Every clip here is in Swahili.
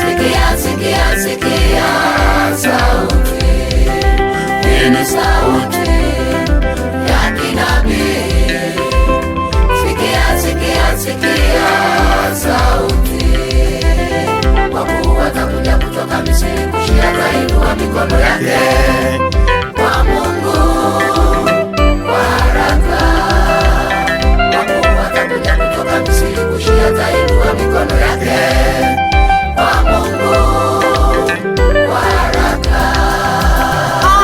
Sikia, sikia, sikia sauti. Hii ni sauti ya kinabii. Sikia, sikia, sikia sauti. Wakuu watakuja kutoka Misri, Kushi atainua mikono yake kwa Mungu kwa haraka. Wakuu watakuja kutoka Misri, Kushi atainua mikono yake kwa Mungu kwa haraka.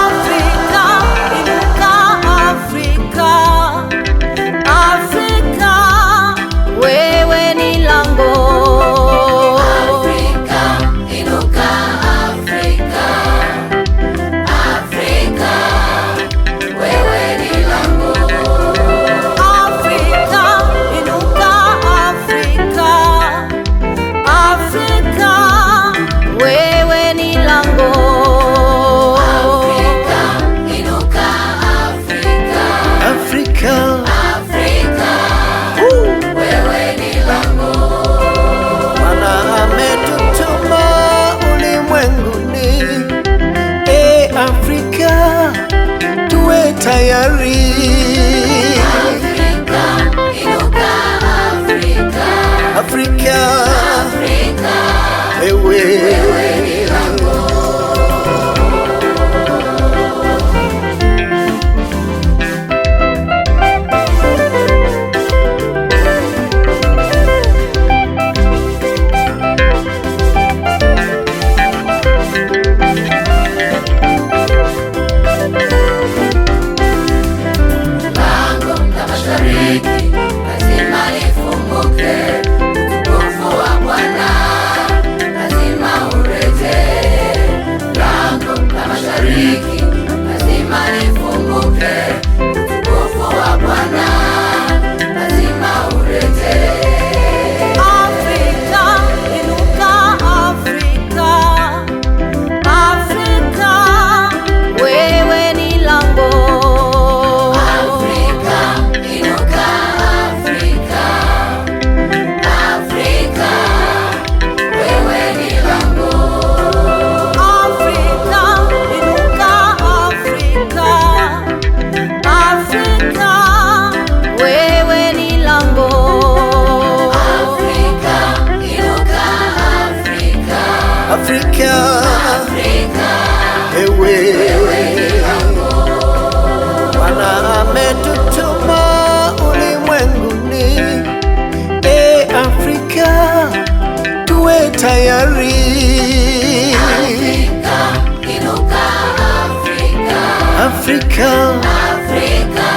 Afrika, inuka Afrika. Afrika, wewe ni lango. Afrika, inuka Afrika. Afrika, wewe ni lango. Afrika, inuka Afrika. Afrika, wewe ni lango. Afrika, inuka Afrika. Afrika, Afrika, wewe ni lango. Bwana ametutuma ulimwenguni. Afrika, tuwe tayari. Afrika, inuka Afrika. Afrika, Afrika, wewe ni lango. Lango la mashariki lazima lifunguke. Utukufu wa Bwana lazima urejee. Lango la mashariki lazima lifunguke. Utukufu wa Bwana lazima urejee. Afrika, inuka Afrika. Afrika, wewe ni lango. Afrika, inuka Afrika. Afrika, wewe ni lango. Afrika, inuka Afrika. Afrika, wewe ni lango. Afrika, inuka Afrika. Afrika, Afrika, wewe ni lango. Bwana ametutuma ulimwenguni. Afrika, tuwe tayari. Afrika, inuka Afrika. Afrika, Afrika,